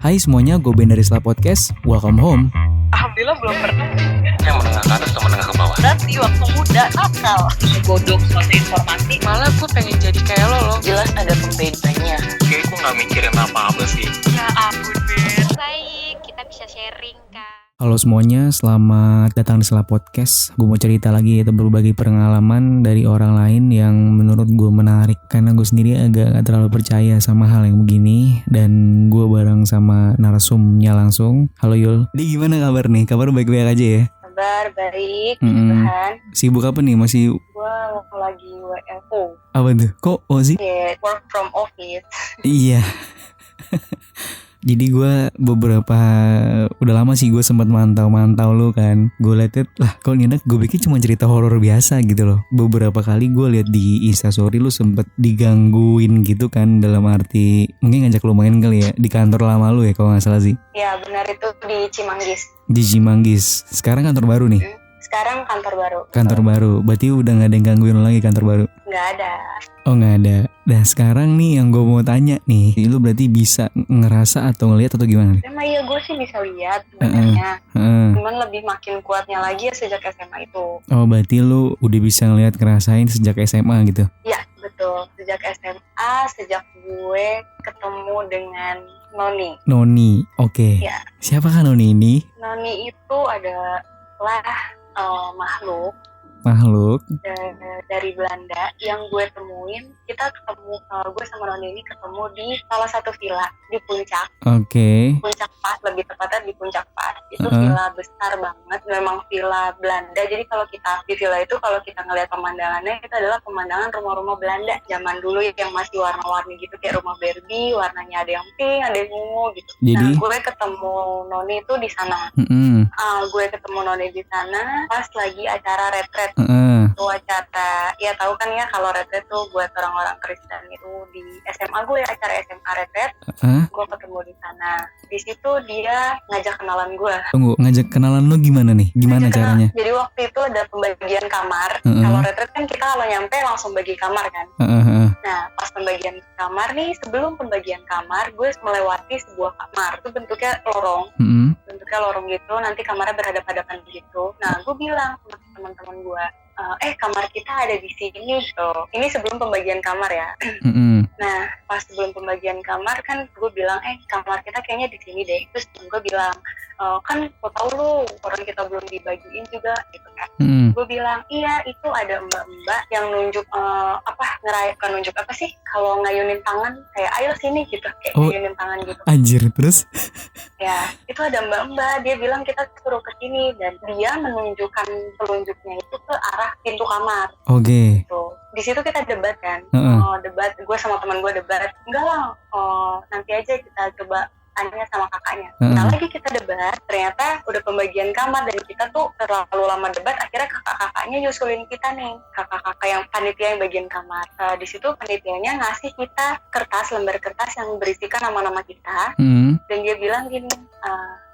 Hai semuanya, gue Ben dari Sela Podcast. Welcome home. Alhamdulillah belum pernah. Yang menengah ke atas atau menengah ke bawah? Berarti waktu muda nakal. Godok suatu informasi. Malah gue pengen jadi kayak lo. Jelas ada pembedanya. Kayak gue gak mikirin apa-apa sih. Ya ampun Ben. Baik, kita bisa sharing kan. Halo semuanya, selamat datang di Sela Podcast. Gue mau cerita lagi atau berbagi pengalaman dari orang lain yang menurut gue menarik. Karena gue sendiri agak gak terlalu percaya sama hal yang begini. Dan gue bareng sama narsumnya langsung. Halo Yul. Di gimana kabar nih? Kabar baik-baik aja ya? Kabar baik, Tuhan. Sibuk apa nih? Masih Gue lagi WFO. apa tuh? Kok sih? Yeah, work from office. Iya. Jadi gue udah lama sih gue sempat mantau lu kan. Gue liat lah kok Nina, gue pikir cuma cerita horor biasa gitu loh. Beberapa kali gue liat di Instastory lu sempet digangguin gitu kan. Dalam arti mungkin ngajak lu main kali ya di kantor lama lu ya kalau gak salah sih. Ya benar, itu di Cimanggis. Di Cimanggis. Sekarang kantor baru nih? Sekarang kantor baru. Kantor baru, berarti udah gak ada yang gangguin lu lagi kantor baru? Nggak ada. Oh gak ada. Nah sekarang nih yang gue mau tanya nih, lu berarti bisa ngerasa atau ngeliat atau gimana nih? Emang iya, gue sih bisa lihat sebenarnya. Cuman lebih makin kuatnya lagi ya sejak SMA itu. Oh berarti lu udah bisa ngeliat ngerasain sejak SMA gitu? Ya betul, sejak SMA, sejak gue ketemu dengan Noni. Noni, oke. Ya. Siapakah Noni ini? Noni itu adalah makhluk dari Belanda yang gue temuin. Kita ketemu, gue sama Noni ini ketemu di salah satu villa di Puncak. Oke. Puncak Pas, lebih tepatnya di Puncak Pas. Itu villa besar banget, memang villa Belanda. Jadi kalau kita di villa itu, kalau kita ngelihat pemandangannya, itu adalah pemandangan rumah-rumah Belanda zaman dulu yang masih warna-warni gitu, kayak rumah Barbie, warnanya ada yang pink, ada yang ungu gitu. Jadi? Nah, gue ketemu Noni itu di sana. Gue ketemu Noni di sana pas lagi acara retret. Itu acara, ya tahu kan ya kalau retret tuh buat orang-orang Kristen itu di SMA gue, acara SMA retret. Gue ketemu di sana. Di situ dia ngajak kenalan gue. Tunggu, ngajak kenalan lu gimana nih? Gimana caranya? Jadi waktu itu ada pembagian kamar. Kalau retret kan kita kalau nyampe langsung bagi kamar kan. Nah, pas pembagian kamar nih, sebelum pembagian kamar, gue melewati sebuah kamar. Itu bentuknya lorong. Bentuknya lorong gitu, nanti kamarnya berhadapan-hadapan gitu. Nah, gue bilang sama teman-teman gue, kamar kita ada di sini tuh. Ini sebelum pembagian kamar ya. Nah, pas sebelum pembagian kamar kan gue bilang, kamar kita kayaknya di sini deh. Terus gue bilang, kan kok tau lu orang kita belum dibagiin juga gitu kan. Gue bilang, iya itu ada mbak-mbak yang nunjuk bukan nunjuk apa sih, kalau ngayunin tangan kayak ayo sini gitu, kayak ngayunin tangan gitu. Anjir, terus? Ya, itu ada mbak-mbak, dia bilang kita suruh ke sini dan dia menunjukkan telunjuknya itu ke arah pintu kamar. Oke. Gitu. Di situ kita debat kan. Debat, gue sama teman gue debat. Enggak lah, nanti aja kita coba tanya sama kakaknya. Nah lagi kita debat, ternyata udah pembagian kamar dan kita tuh terlalu lama debat, akhirnya kakak-kakaknya nyusulin kita nih, kakak-kakak yang panitia yang bagian kamar. Di situ panitianya ngasih kita lembar kertas yang berisikan nama-nama kita, dan dia bilang gini,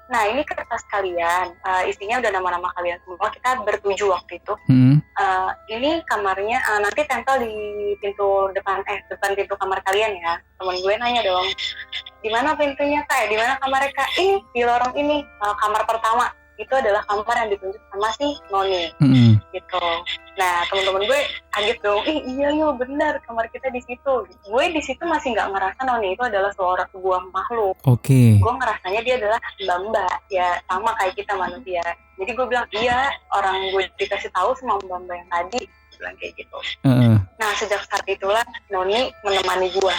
nah ini kertas kalian, isinya udah nama-nama kalian semua, kita bertujuh waktu itu. Ini kamarnya, nanti tempel di depan pintu kamar kalian ya. Temen gue nanya dong, di mana pintunya kak? Di mana kamarnya kak? Ini di lorong ini, kamar pertama. Itu adalah kamar yang ditunjuk sama si Noni. Gitu. Nah teman-teman gue kaget dong, iya benar kamar kita di situ. Gue di situ masih nggak ngerasa Noni itu adalah sebuah makhluk. Gue ngerasanya dia adalah mbak-mbak, ya sama kayak kita manusia. Jadi gue bilang iya, orang gue dikasih tahu sama mbak-mbak yang tadi bilang kayak gitu. Nah sejak saat itulah Noni menemani gue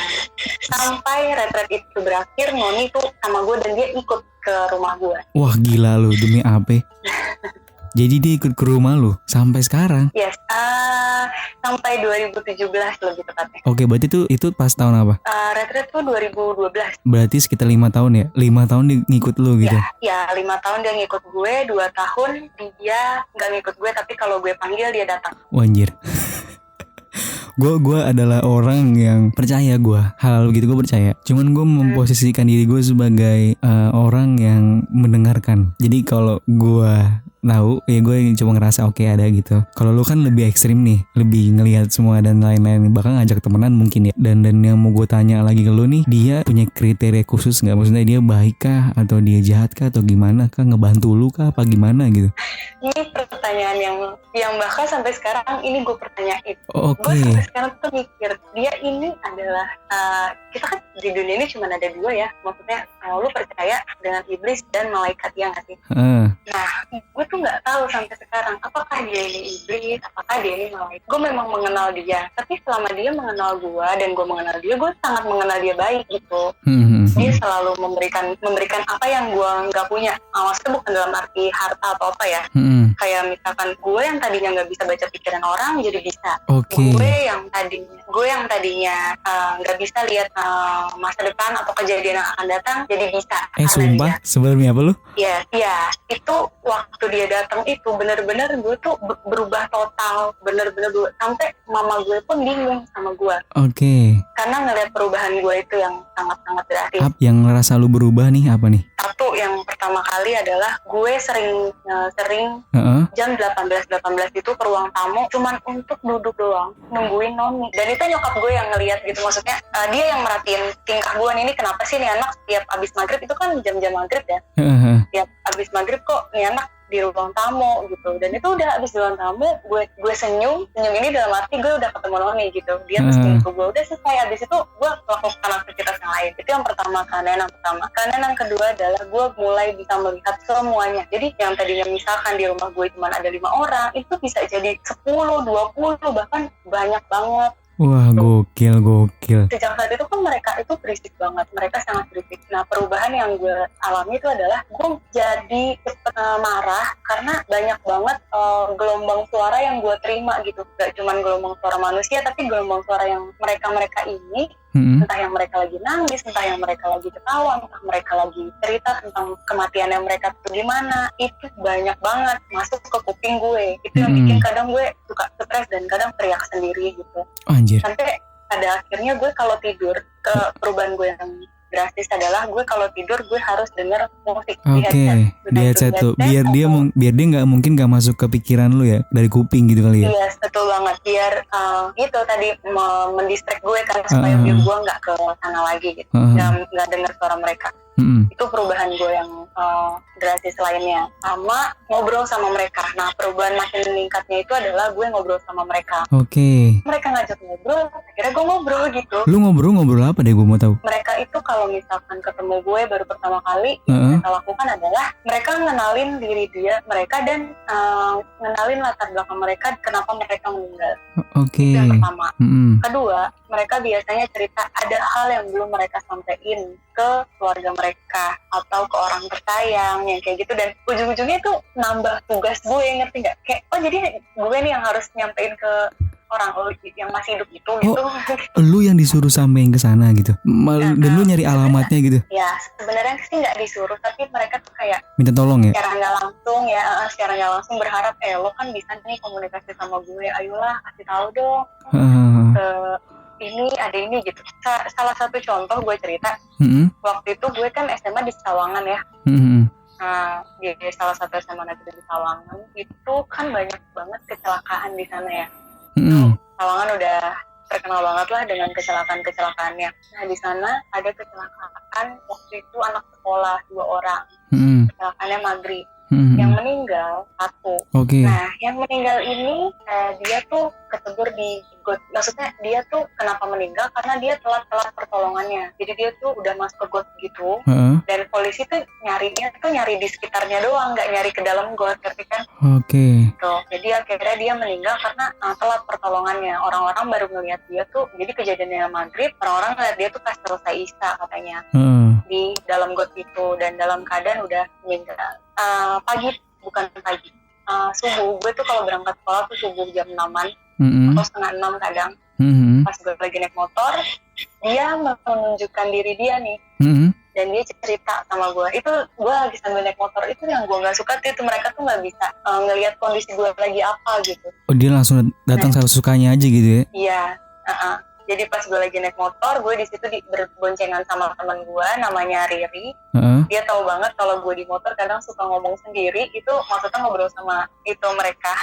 sampai retret itu berakhir. Noni tuh sama gue dan dia ikut ke rumah gue. Wah gila lu, demi apa? Jadi dia ikut ke rumah lu sampai sekarang? Yes, sampai 2017 lebih tepatnya. Oke, berarti itu pas tahun apa? Retret tuh 2012. Berarti sekitar 5 tahun ya? 5 tahun dia ngikut lu gitu? Ya 5 tahun dia ngikut gue, 2 tahun dia gak ngikut gue, tapi kalau gue panggil dia datang. Wanjir. Gue adalah orang yang percaya hal begitu gue percaya. Cuman gue memposisikan diri gue sebagai orang yang mendengarkan. Jadi kalau gue tahu ya gue cuma ngerasa oke ada gitu. Kalau lu kan lebih ekstrim nih, lebih ngelihat semua dan lain-lain, bahkan ngajak temenan mungkin ya. Dan yang mau gue tanya lagi ke lu nih, dia punya kriteria khusus nggak? Maksudnya dia baik kah atau dia jahat kah atau gimana kah, ngebantu lu kah apa gimana gitu? Ini pertanyaan yang bahkan sampai sekarang ini gue pertanyain. Oke. Gue sampai sekarang tuh mikir dia ini adalah kita kan di dunia ini cuma ada dua ya, maksudnya kalau lu percaya dengan iblis dan malaikat yang ngasih. Nah, gue tuh nggak tahu sampai sekarang apakah dia ini iblis, apakah dia ini malaikat. Gue memang mengenal dia, tapi selama dia mengenal gue dan gue mengenal dia, gue sangat mengenal dia baik gitu. Dia selalu memberikan apa yang gue nggak punya. Maksudnya bukan dalam arti harta atau apa ya. Kayak misalkan gue yang tadinya nggak bisa baca pikiran orang jadi bisa. Gue yang tadinya nggak bisa lihat masa depan atau kejadian yang akan datang jadi bisa. Sumpah sebelumnya apa lu? Iya, itu waktu dia datang itu benar-benar gue tuh berubah total, benar-benar sampai mama gue pun bingung sama gue. Oke. Karena ngeliat perubahan gue itu yang sangat-sangat drastis. Yang ngerasa lu berubah nih apa nih? Satu yang pertama kali adalah gue sering jam 18 itu ke ruang tamu cuman untuk duduk doang nungguin Noni. Dan itu nyokap gue yang ngeliat gitu, maksudnya dia yang merhatiin tingkah gue ini kenapa sih nih anak setiap abis maghrib, itu kan jam-jam maghrib ya. Setiap abis maghrib kok nih anak di ruang tamu gitu. Dan itu udah abis di ruang tamu gue senyum ini dalam arti gue udah ketemu Noni gitu. Dia terus senyum ke gue, udah selesai. Abis itu gue melakukan aktivitas yang lain. Itu yang pertama, keanehan yang pertama. Keanehan yang kedua adalah gue mulai bisa melihat semuanya. Jadi yang tadinya misalkan di rumah gue cuma ada 5 orang, itu bisa jadi 10, 20, bahkan banyak banget. Wah, gokil. Sejak saat itu kan mereka itu berisik banget, mereka sangat berisik. Nah, perubahan yang gue alami itu adalah gue jadi cepet marah karena banyak banget gelombang suara yang gue terima gitu. Gak cuma gelombang suara manusia, tapi gelombang suara yang mereka ini, entah yang mereka lagi nangis, entah yang mereka lagi ketawa, entah mereka lagi cerita tentang kematian yang mereka tuh gimana, itu banyak banget masuk ke kuping gue. Itu yang bikin kadang gue suka stres dan kadang teriak sendiri gitu. Anjir. Sampai pada akhirnya gue kalau tidur, ke perubahan gue yang drastis adalah gue kalau tidur gue harus denger musik di headset tuh biar dia nggak mungkin nggak masuk ke pikiran lu ya dari kuping gitu kali ya. Iya, betul banget, biar gitu tadi mendistract gue kan supaya biar gue nggak ke sana lagi gitu, nggak dengar suara mereka. Itu perubahan gue yang drastis lainnya. Sama ngobrol sama mereka. Nah, perubahan makin meningkatnya itu adalah gue ngobrol sama mereka. Mereka ngajak ngobrol, akhirnya gue ngobrol gitu. Lu ngobrol apa deh, gue mau tahu. Mereka itu kalau misalkan ketemu gue baru pertama kali, yang mereka lakukan adalah mereka ngenalin diri mereka dan ngenalin latar belakang mereka, kenapa mereka meninggal. Itu yang pertama. Kedua, mereka biasanya cerita ada hal yang belum mereka sampaikan ke keluarga mereka atau ke orang tersayang yang kayak gitu, dan ujung-ujungnya itu nambah tugas gue, ngerti nggak? Kayak jadi gue nih yang harus nyampein ke orang yang masih hidup itu gitu. Lu yang disuruh sampein ke sana gitu. Dan lu nyari alamatnya gitu. Ya, sebenarnya sih nggak disuruh, tapi mereka tuh kayak minta tolong ya. Secara nggak langsung berharap lo kan bisa nih komunikasi sama gue, ayolah kasih tahu dong. Ini ada ini gitu. Salah satu contoh gue cerita, waktu itu gue kan SMA di Sawangan ya. Nah, di salah satu SMA negeri di Sawangan itu kan banyak banget kecelakaan di sana ya. Sawangan udah terkenal banget lah dengan kecelakaan-kecelakaannya. Nah, di sana ada kecelakaan waktu itu anak sekolah 2 orang. Kecelakaannya maghrib. Yang meninggal 1. Nah, yang meninggal ini dia tuh ketebur di got. Maksudnya dia tuh kenapa meninggal? Karena dia telat pertolongannya. Jadi dia tuh udah masuk ke got gitu. Dan polisi tuh nyari di sekitarnya doang, nggak nyari ke dalam got, ngerti kan? Tuh, jadi akhirnya dia meninggal karena telat pertolongannya. Orang-orang baru ngeliat dia tuh. Jadi kejadiannya maghrib, orang-orang ngeliat dia tuh pas selesai isya katanya di dalam got itu, dan dalam keadaan udah meninggal. Subuh. Gue tuh kalau berangkat sekolah tuh subuh jam 6-an atau setengah 6 kadang. Pas gue lagi naik motor, dia menunjukkan diri dia nih. Dan dia cerita sama gue. Itu gue lagi sambil naik motor, itu yang gue gak suka tuh, mereka tuh gak bisa ngelihat kondisi gue lagi apa gitu. Dia langsung datang sukanya aja gitu ya? Iya. Jadi pas gue lagi naik motor, gue di situ berboncengan sama teman gue namanya Riri. Dia tahu banget kalau gue di motor kadang suka ngomong sendiri, itu maksudnya ngobrol sama itu mereka.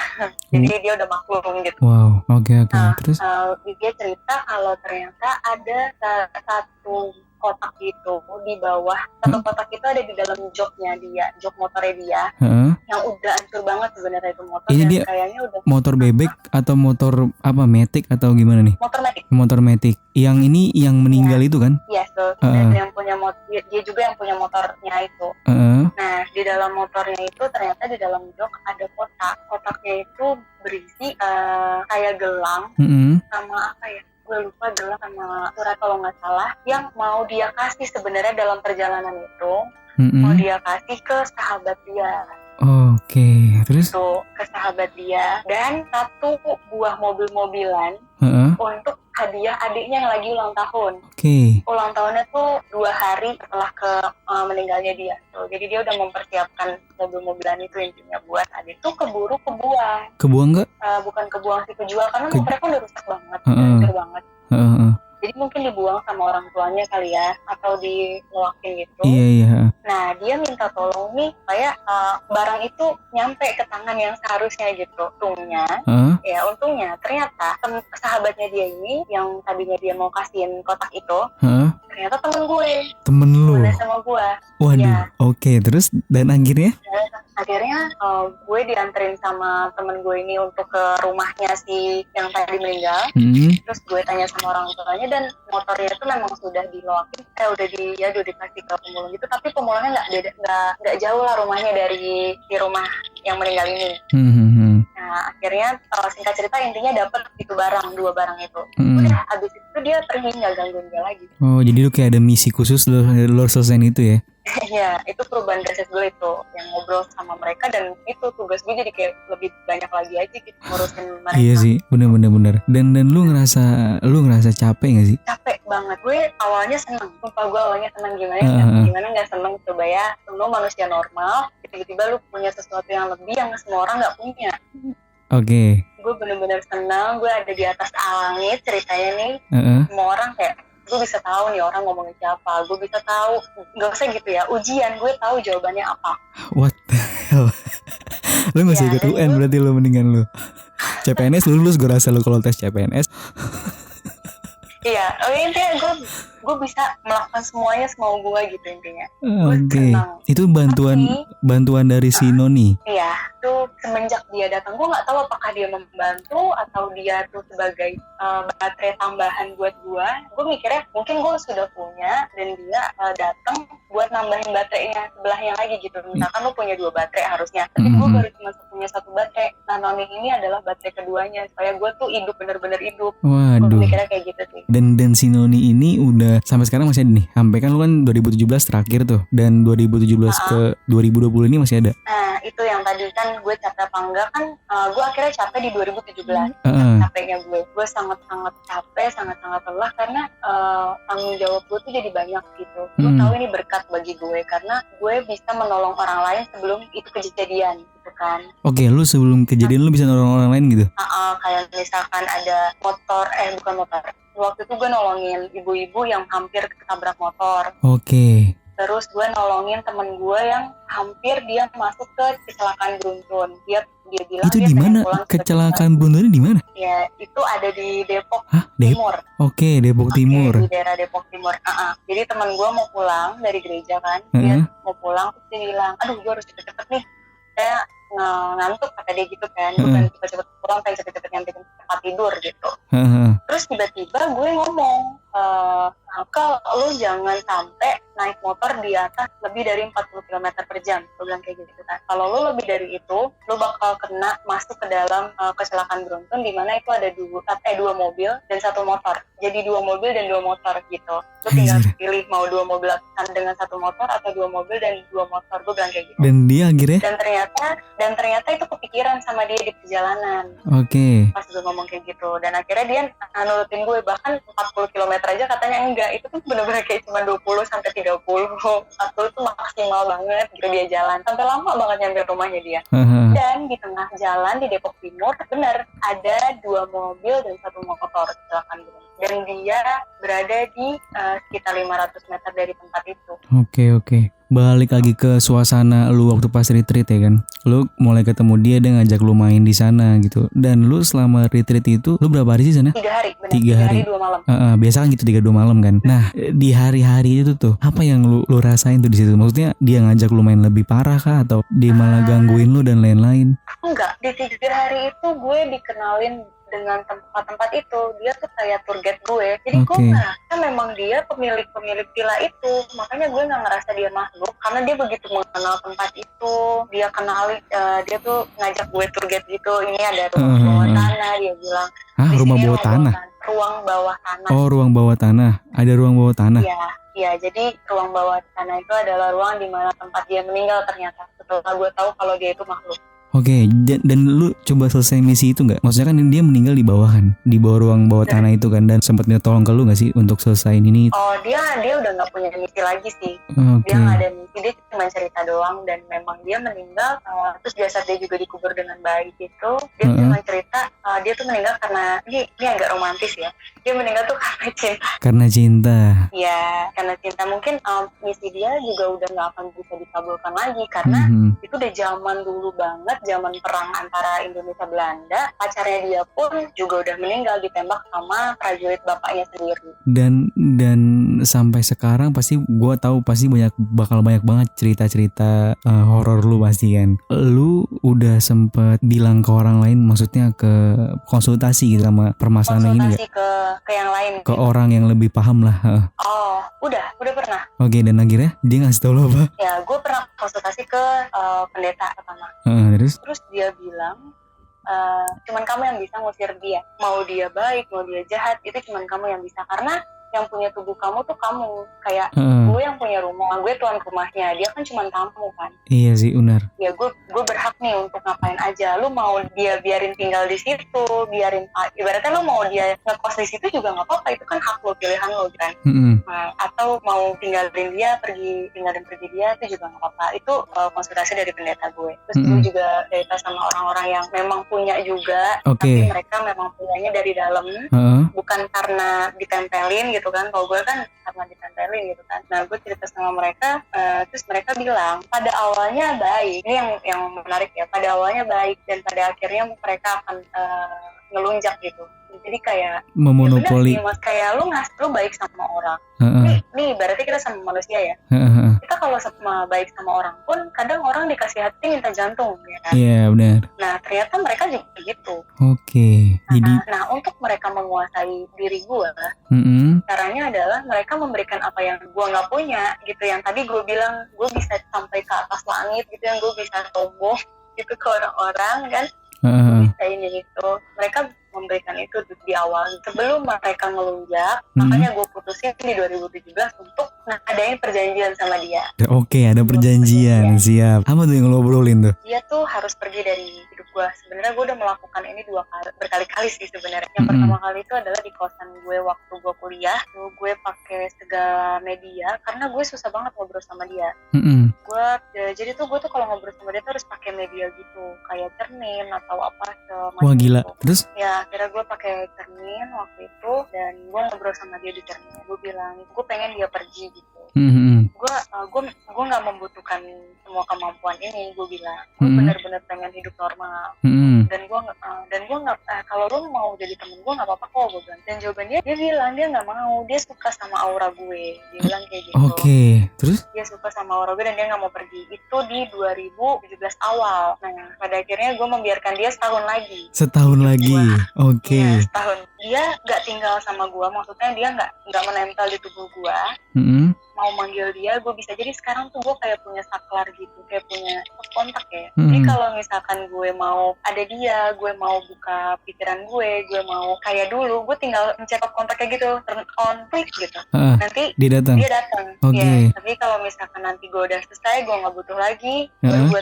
Jadi dia udah maklum gitu. Wow, oke. Terus? Dia cerita kalau ternyata ada satu kotak itu di bawah. Satu kotak itu ada di dalam joknya dia, jok motornya dia. Yang udah hancur banget sebenarnya itu motor. Ini dia kayaknya udah motor bebek atau motor apa, matic atau gimana nih? Motor matic. Yang ini yang meninggal itu kan? Iya, dan yang punya motor, dia juga yang punya motornya itu. Nah, di dalam motornya itu ternyata di dalam jok ada kotak. Kotaknya itu berisi kayak gelang sama apa ya? Gue lupa, gelang sama surat kalau nggak salah, yang mau dia kasih sebenarnya dalam perjalanan itu, mau dia kasih ke sahabat dia. Oke, terus? Tuh, ke sahabat dia, dan satu buah mobil-mobilan untuk hadiah adiknya yang lagi ulang tahun. Ulang tahunnya tuh 2 hari setelah meninggalnya dia. Tuh, jadi dia udah mempersiapkan mobil-mobilan itu intinya buat adik. Tuh keburu kebuang. Kebuang nggak? Bukan kebuang sih, kejual, karena motornya kan udah rusak banget, hancur banget. Jadi mungkin dibuang sama orang tuanya kali ya, atau diluakin gitu. Iya. Nah, dia minta tolong nih supaya barang itu nyampe ke tangan yang seharusnya gitu. Untungnya ternyata sahabatnya dia ini yang tadinya dia mau kasihin kotak itu, ternyata temen gue. Temen lu? Temen sama gue. Waduh, ya. Oke, terus dan akhirnya? Akhirnya gue dianterin sama temen gue ini untuk ke rumahnya si yang tadi meninggal. Terus gue tanya sama orang tuanya, dan motornya itu memang sudah diloakin, udah dikasih ke pemulung gitu. Tapi pemulungnya nggak jauh lah rumahnya dari di rumah yang meninggal ini. Nah, akhirnya singkat cerita intinya dapet itu dua barang itu. Udah, habis itu dia pergi, nggak gangguin dia lagi. Oh, jadi lu kayak ada misi khusus lo selesaiin itu ya? Iya, itu perubahan drastis gue itu, yang ngobrol sama mereka, dan itu tugas gue jadi kayak lebih banyak lagi aja gitu ngurusin mereka. Iya sih, bener. Dan lu ngerasa capek nggak sih? Capek banget. Gue awalnya seneng, sumpah gue awalnya seneng, gimana nggak seneng, coba ya, lu manusia normal, tiba-tiba lu punya sesuatu yang lebih yang semua orang nggak punya. Oke. Gue bener-bener senang, gue ada di atas langit ceritanya nih. Semua orang kayak, gue bisa tahu nih orang ngomongin siapa, gue bisa tahu, nggak usah gitu ya, ujian gue tahu jawabannya apa. What the hell? Lu nggak usah ikut UN berarti lu, mendingan lu CPNS lulus, gue rasa lu kalau tes CPNS. Iya, intinya gue bisa melakukan semuanya semau gue gitu intinya. Oke. Itu bantuan dari si Noni. Iya, tuh semenjak dia datang, gue nggak tahu apakah dia membantu atau dia tuh sebagai baterai tambahan buat gue. Gue mikirnya mungkin gue sudah punya dan dia datang buat nambahin baterainya sebelahnya lagi gitu. Misalkan lu punya 2 baterai harusnya, tapi gue baru cuma punya 1 baterai. Nah, Noni ini adalah baterai keduanya supaya gue tuh hidup, bener-bener hidup. Waduh. Gue mikirnya kayak gitu sih. Dan si Noni ini udah sampai sekarang masih ada nih. Sampai kan lu kan 2017 terakhir tuh, dan 2017 ke 2020 ini masih ada. Nah, itu yang tadi kan gue capek apa enggak kan, gue akhirnya capek di 2017. Capeknya gue sangat-sangat capek, sangat-sangat lelah karena tanggung jawab gue tuh jadi banyak gitu. Gue tahu ini berkat bagi gue karena gue bisa menolong orang lain sebelum itu kejadian gitu kan. Oke, lu sebelum kejadian lu bisa nolong orang lain gitu? Kayak misalkan ada bukan motor. Waktu itu gue nolongin ibu-ibu yang hampir ketabrak motor. Oke. Terus gue nolongin temen gue yang hampir dia masuk ke kecelakaan beruntun. Dia bilang itu di mana? Kecelakaan beruntunnya di mana? Ya, itu ada di Depok Timur. Oke, Depok Timur. Di daerah Depok Timur. Jadi temen gue mau pulang dari gereja kan. Dia mau pulang, terus dia bilang, aduh gue harus cepet-cepet nih. Saya ngantuk kata dia gitu kan. Gue pengen cepet-cepet pulang, pengen cepet-cepet nyampe tempat tidur gitu. Terus tiba-tiba gue ngomong, Kal, lu jangan sampai naik motor di atas lebih dari 40 km per jam. Gue bilang kayak gitu kan. Kalau lu lebih dari itu, lu bakal kena masuk ke dalam kecelakaan beruntun di mana itu ada 2 mobil dan 1 motor. Jadi 2 mobil dan 2 motor gitu. Lu tinggal pilih mau 2 mobil dengan 1 motor atau 2 mobil dan 2 motor. Gue bilang kayak gitu. Dan dia akhirnya? Dan ternyata itu kepikiran sama dia di perjalanan. Oke. pas gue ngomong kayak gitu. Dan akhirnya dia nurutin gue, bahkan 40 km aja katanya enggak. Itu tuh bener-bener kayak cuma 20 sampai 30. 40 tuh maksimal banget gitu dia jalan. Sampai lama banget nyampe rumahnya dia. Dan di tengah jalan di Depok Timur bener ada 2 mobil dan 1 motor kecelakaan gitu. Dan dia berada di sekitar 500 meter dari tempat itu. Oke. Balik lagi ke suasana lu waktu pas retreat ya kan. Lu mulai ketemu dia ngajak lu main di sana gitu. Dan lu selama retreat itu lu berapa hari sih sana? 3 hari, benar. 3 hari 2 malam. Biasa kan gitu 3-2 malam kan. Nah, di hari-hari itu tuh apa yang lu rasain tuh di situ? Maksudnya dia ngajak lu main lebih parah kah atau dia malah gangguin lu dan lain-lain? Enggak, di 3 hari itu gue dikenalin dengan tempat-tempat itu. Dia tuh kayak tour guide gue. Jadi gue ngerasa memang dia pemilik villa itu. Makanya gue gak ngerasa dia makhluk, karena dia begitu mengenal tempat itu. Dia kenali, dia tuh ngajak gue tour guide gitu. Ini ada rumah bawah tanah, dia bilang. Rumah bawah tanah? Ruang bawah tanah. Oh, ruang bawah tanah. Ada ruang bawah tanah? Iya, jadi ruang bawah tanah itu adalah ruang di mana tempat dia meninggal ternyata. Setelah gue tahu kalau dia itu makhluk. Oke, dan lu coba selesai misi itu nggak? Maksudnya kan dia meninggal di bawah kan, di bawah ruang bawah tanah itu kan, dan sempat minta tolong ke lu nggak sih untuk selesaiin ini? Oh, dia udah nggak punya misi lagi sih. Dia nggak ada misi, dia cuma cerita doang, dan memang dia meninggal. Terus jasad dia juga dikubur dengan baik itu. Dia cuma cerita dia tuh meninggal karena ini agak romantis ya. Dia meninggal tuh karena cinta. Karena cinta. Iya, karena cinta. Mungkin misi dia juga udah nggak akan bisa dikabulkan lagi karena itu udah zaman dulu banget. Zaman perang antara Indonesia Belanda, pacarnya dia pun juga udah meninggal ditembak sama prajurit bapaknya sendiri. Dan sampai sekarang pasti gue tahu pasti bakal banyak banget cerita-cerita horor lu pasti kan. Lu udah sempet bilang ke orang lain, maksudnya ke konsultasi gitu sama permasalahan ini nggak? Ke yang lain. Ke orang yang lebih paham lah. Oh, udah pernah. Oke, dan akhirnya dia ngasih tau lo apa? Ya, gue pernah konsultasi ke pendeta pertama. Terus dia bilang, cuman kamu yang bisa ngusir dia. Mau dia baik, mau dia jahat, itu cuman kamu yang bisa. Karena yang punya tubuh kamu tuh kamu. Kayak gue yang punya rumah, gue tuan rumahnya. Dia kan cuman tamu kan. Iya sih, benar. Ya gue berhak nih untuk ngapain aja. Lu mau dia biarin tinggal di situ, ibaratnya lu mau dia ngekos di situ juga nggak apa-apa. Itu kan hak lo, pilihan lo kan. Nah, atau mau tinggalin dia pergi dia itu juga nggak apa-apa. Itu konsultasi dari pendeta gue. Terus gue juga cerita sama orang-orang yang memang punya juga, tapi mereka memang punyanya dari dalam, bukan karena ditempelin gitu kan. Kalau gue kan karena ditempelin gitu kan. Nah, gue cerita sama mereka, terus mereka bilang pada awalnya baik. Ini yang menarik ya, pada awalnya baik dan pada akhirnya mereka akan ngelunjak gitu. Jadi kayak memonopoli. Ya bener sih, Mas, kayak lu baik sama orang. Nih berarti kita sama manusia ya. Kita kalau sama baik sama orang pun kadang orang dikasih hati minta jantung ya kan. Iya, benar. Nah, ternyata mereka juga begitu. Oke. Nah, untuk mereka menguasai diri gue, caranya adalah mereka memberikan apa yang gue nggak punya gitu. Yang tadi gue bilang gue bisa sampai ke atas langit gitu, yang gue bisa sombong gitu ke orang-orang kan. Bisa ini itu. Mereka memberikan itu di awal sebelum mereka ngelunjak. Makanya gue putusin di 2017 untuk adain perjanjian sama dia. Oke, ada perjanjian. Siap. Apa tuh yang lo obrolin tuh? Dia tuh harus pergi dari hidup gue. Sebenarnya gue udah melakukan ini berkali-kali sih sebenarnya. Yang pertama kali itu adalah di kosan gue waktu gue kuliah. Gue pakai segala media karena gue susah banget ngobrol sama dia. Jadi tuh gue tuh kalau ngobrol sama dia tuh harus pakai media gitu, kayak cermin atau apa semacam. Wah, gila. Gitu. Terus? Ya, akhirnya gue pakai cermin waktu itu dan gue ngobrol sama dia di cermin. Gue bilang gue pengen dia pergi gitu. Gue nggak membutuhkan semua kemampuan ini. Gue bilang gue benar-benar pengen hidup normal. Dan gue nggak kalau lu mau jadi temen gue nggak apa-apa kok, gue bilang. Dan jawabannya dia bilang dia nggak mau, dia suka sama aura gue. Dia bilang kayak gitu. Oke, terus? Dia suka sama aura gue dan dia nggak mau pergi. Itu di 2017 awal. Nah, pada akhirnya gue membiarkan dia setahun lagi. Setahun lagi. Oke. Ya, setahun. Dia nggak tinggal sama gue, maksudnya dia nggak menempel di tubuh gue. mau manggil dia, gue bisa. Jadi sekarang tuh gue kayak punya saklar gitu, kayak punya kontak ya. Jadi kalau misalkan gue mau ada dia, gue mau buka pikiran gue mau kayak dulu, gue tinggal mencet kontaknya gitu, turn on, klik gitu. Nanti dia datang. Okay. Ya, tapi kalau misalkan nanti gue udah selesai, gue nggak butuh lagi, gue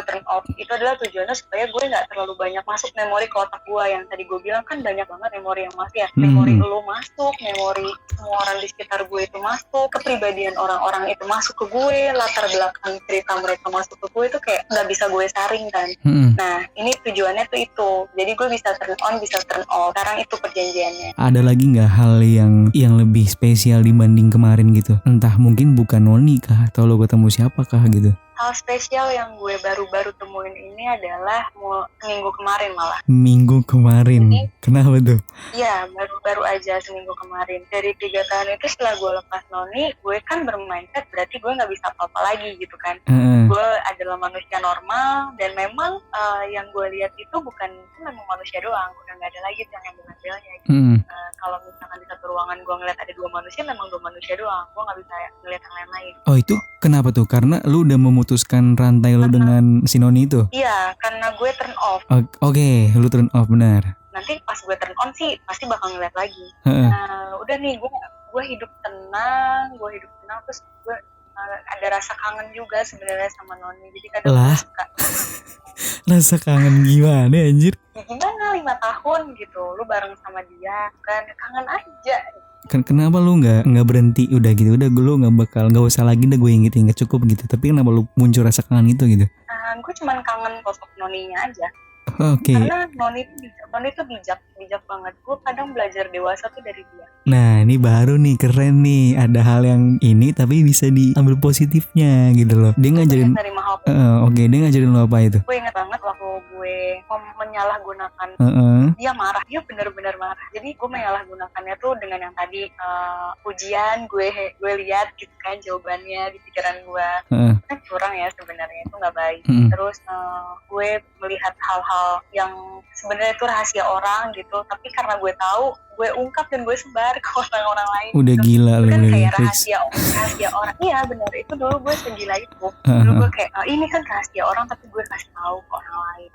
turn off. Itu adalah tujuannya supaya gue nggak terlalu banyak masuk memori ke otak gue. Yang tadi gue bilang kan banyak banget memori yang masuk ya. Memori lo masuk, memori semua orang di sekitar gue itu masuk, kepribadian orang-orang itu masuk ke gue, latar belakang cerita mereka masuk ke gue, itu kayak nggak bisa gue saring kan. Nah, ini tujuannya tuh itu. Jadi gue bisa turn on, bisa turn off. Sekarang itu perjanjiannya. Ada lagi nggak hal yang lebih spesial dibanding kemarin gitu? Entah mungkin bukan Noni kah, atau lo ketemu siapa kah gitu? Hal spesial yang gue baru-baru temuin ini adalah seminggu kemarin malah. Minggu kemarin? Kenapa tuh? Iya, baru aja seminggu kemarin. Dari 3 tahun itu setelah gue lepas Noni, gue kan bermindset berarti gue gak bisa apa-apa lagi gitu kan. Gue adalah manusia normal, dan memang yang gue lihat itu memang manusia doang, udah gak ada lagi yang embel-embelnya gitu. Kalau misalkan di satu ruangan gue ngeliat ada 2 manusia, memang 2 manusia doang, gue gak bisa ngeliat yang lain-lain. Oh, itu kenapa tuh? Karena lu udah memutuskan rantai lu dengan si Noni itu? Iya, karena gue turn off. Oke, lu turn off, benar. Nanti pas gue turn on sih pasti bakal ngeliat lagi. Nah, udah nih gue hidup tenang, terus gue ada rasa kangen juga sebenarnya sama Noni. Jadi kadang gue suka rasa kangen gimana anjir? Ya gimana, 5 tahun gitu lu bareng sama dia kan, kangen aja. Kenapa lu nggak berhenti udah gitu, udah lu nggak usah lagi dah gue inget cukup gitu, tapi kenapa lu muncul rasa kangen itu gitu? Gue cuman kangen sosok Noninya aja. Oke. Karena Noni itu bijak banget. Gue kadang belajar dewasa tuh dari dia. Nah, ini baru nih, keren nih, ada hal yang ini tapi bisa diambil positifnya gitu loh. Dia ngajarin. Oke, dia ngajarin lo apa itu? Gue ingat banget waktu gue menyalahgunakan. Dia marah, dia benar-benar marah. Jadi gue menyalahgunakannya tuh dengan yang tadi ujian, gue lihat gitu kan jawabannya di pikiran gue. Kan curang ya sebenarnya, itu nggak baik. Terus gue melihat hal-hal yang sebenarnya itu rahasia orang gitu, tapi karena gue tahu, gue ungkap dan gue sebar ke orang-orang lain. Udah gitu. Gila itu kan lu kayak rahasia orang. Iya benar, itu dulu gue segila itu. Dulu gue kayak ini kan rahasia orang, tapi gue kasih tahu ke orang lain.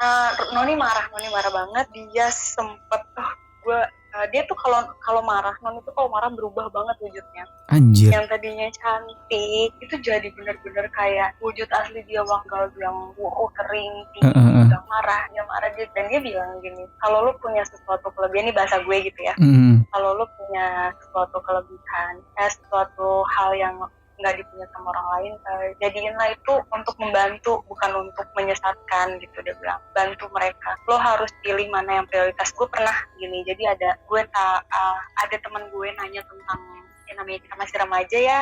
Noni marah banget. Dia sempet dia tuh kalau marah, Noni tuh kalau marah berubah banget wujudnya. Anjir. Yang tadinya cantik itu jadi bener-bener kayak wujud asli dia yang kering, tinggi, udah marah dia, dan dia bilang gini, kalau lu punya sesuatu kelebihan, ini bahasa gue gitu ya, kalau lu punya sesuatu kelebihan, sesuatu hal yang nggak dipunya sama orang lain, jadiinlah itu untuk membantu, bukan untuk menyesatkan gitu. Dia bilang bantu mereka, lo harus pilih mana yang prioritas. Gue pernah gini, jadi ada teman gue nanya tentang namanya kita masih remaja ya,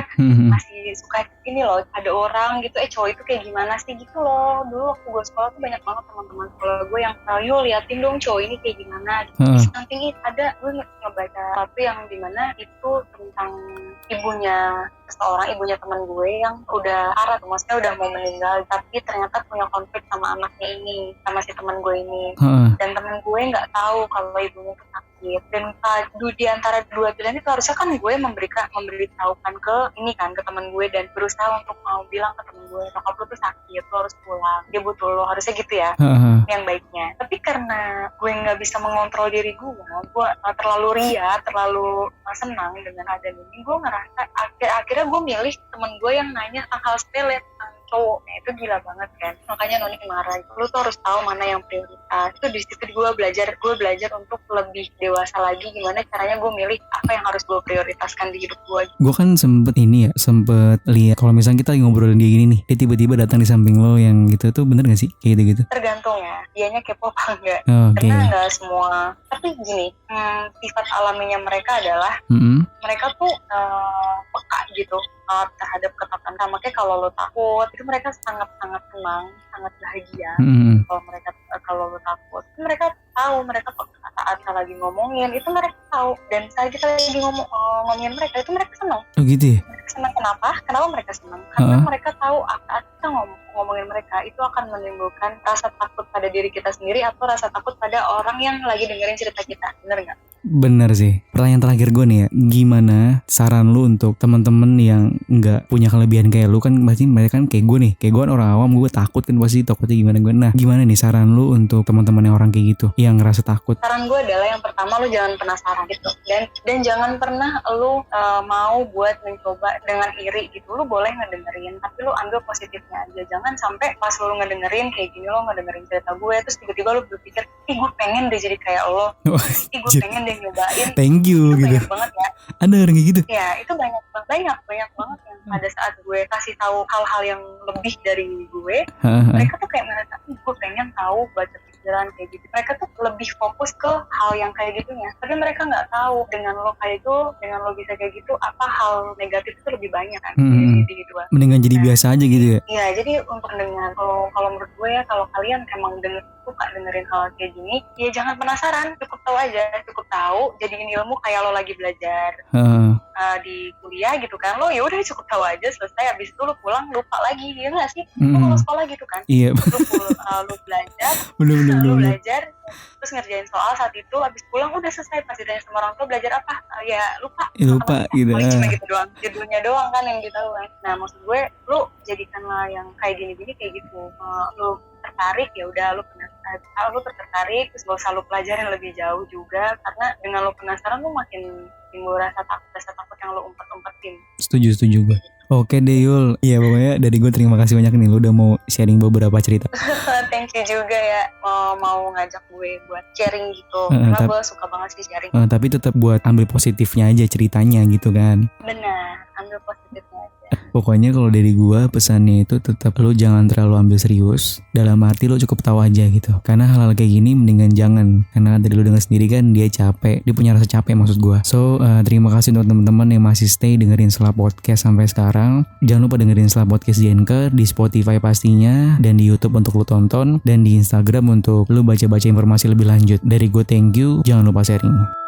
masih suka ini loh, ada orang gitu, cowok itu kayak gimana sih gitu loh. Dulu waktu gue sekolah tuh banyak banget teman-teman sekolah gue yang yuk liatin dong cowok ini kayak gimana gitu. Di samping itu ada gue ngebaca satu yang dimana itu tentang ibunya teman gue yang udah parah, maksudnya udah mau meninggal, tapi ternyata punya konflik sama anaknya ini, sama si teman gue ini. Dan teman gue nggak tahu kalau ibunya itu sakit, dan di antara dua pilihan itu harusnya kan gue memberitahukan ke teman gue, dan berusaha untuk mau bilang ke teman gue, nyokap lu tuh sakit, lu harus pulang, dia butuh lo, harusnya gitu ya. Yang baiknya. Tapi karena gue nggak bisa mengontrol diri gue terlalu ria, terlalu senang dengan keadaan ini, gue ngerasa akhirnya gue milih temen gue yang nanya hal sepele tentang cowok. Nah, itu gila banget kan, makanya Noni marah. Lu tuh harus tahu mana yang prioritas. Itu di situ gue belajar untuk lebih dewasa lagi, gimana caranya gue milih apa yang harus gue prioritaskan di hidup gue. Gue kan sempet lihat kalau misalnya kita lagi ngobrolin dia gini nih, dia tiba-tiba datang di samping lo yang gitu, tuh bener gak sih kayak gitu? Tergantung ya, dianya kepo apa enggak. Karena nggak semua, tapi gini, sifat alaminya mereka adalah mereka tuh peka gitu terhadap ketakutan. Makanya kalau lo takut itu mereka sangat-sangat senang, sangat bahagia. Kalau lo takut, mereka tahu, mereka saat kita lagi ngomongin itu mereka tahu, dan saat kita lagi ngomongin mereka itu mereka senang. Oh gitu ya? Mereka senang. Kenapa mereka senang? Karena mereka tahu saat kita ngomongin mereka itu akan menimbulkan rasa takut pada diri kita sendiri atau rasa takut pada orang yang lagi dengerin cerita kita. Bener nggak? Bener sih. Pertanyaan terakhir gue nih ya, gimana saran lu untuk teman-teman yang nggak punya kelebihan kayak lu? Kan pasti mereka kan kayak gue nih, kayak gue kan orang awam, gue takut kan, pasti takutnya gimana gue. Nah, gimana nih saran lu untuk teman-teman yang orang kayak gitu, yang ngerasa takut? Saran gue adalah yang pertama, lu jangan penasaran gitu, dan jangan pernah lu mau buat mencoba dengan iri gitu. Lu boleh ngedengerin, tapi lu ambil positifnya aja. Jangan sampai pas lu ngedengerin kayak gini, lu ngedengerin cerita gue, terus tiba-tiba lu berpikir, ih gue pengen deh jadi kayak lo, ih gue pengen deh nyobain. Thank you itu gitu. banyak banget ya. Ada orang kayak gitu? Ya itu banyak banget yang pada saat gue kasih tahu hal-hal yang lebih dari gue, mereka tuh kayak merasa, gue pengen tahu baca pikiran kayak gitu. Mereka tuh lebih fokus ke hal yang kayak gitunya, tapi mereka nggak tahu dengan lo kayak itu, dengan lo bisa kayak gitu, apa hal negatif itu lebih banyak kan di dua. Mendingan jadi biasa aja gitu ya? Iya, jadi untuk dengan kalau menurut gue ya, kalau kalian emang suka dengerin hal kayak gini, ya jangan penasaran, cukup tahu aja, cukup tahu, jadiin ilmu kayak lo lagi belajar di kuliah gitu kan. Lo ya udah cukup tahu aja, selesai, habis itu lo pulang lupa lagi, ya nggak sih? Lo kalau sekolah gitu kan? Iya. Lo belajar, lo belajar, terus ngerjain soal saat itu, habis pulang udah selesai. Pas ditanya sama orang tua belajar apa, ya lupa gitu. Cuma gitu doang, judulnya doang kan yang ditahuan. Nah maksud gue, lo jadikanlah yang kayak gini-gini kayak gitu. Lo tertarik, ya udah lo penasaran, lo tertarik, terus gak usah lo pelajarin lebih jauh juga, karena dengan lo penasaran lo makin timbul rasa takut yang lo umpet-umpetin. Setuju gue. Oke deh Yul, iya pokoknya dari gue terima kasih banyak nih, lo udah mau sharing beberapa cerita. Thank you juga ya, mau ngajak gue buat sharing gitu, karena gue suka banget sih sharing. Tapi tetap buat ambil positifnya aja ceritanya gitu kan. Benar, ambil positifnya aja. Pokoknya kalau dari gua pesannya itu tetap lo jangan terlalu ambil serius, dalam arti lo cukup tahu aja gitu. Karena hal-hal kayak gini mendingan jangan, karena dari lo dengar sendiri kan dia capek, dia punya rasa capek maksud gua. So terima kasih untuk teman-teman yang masih stay dengerin Sela Podcast sampai sekarang. Jangan lupa dengerin Sela Podcast di Anchor, di Spotify pastinya, dan di YouTube untuk lo tonton, dan di Instagram untuk lo baca-baca informasi lebih lanjut. Dari gue thank you, jangan lupa sharing.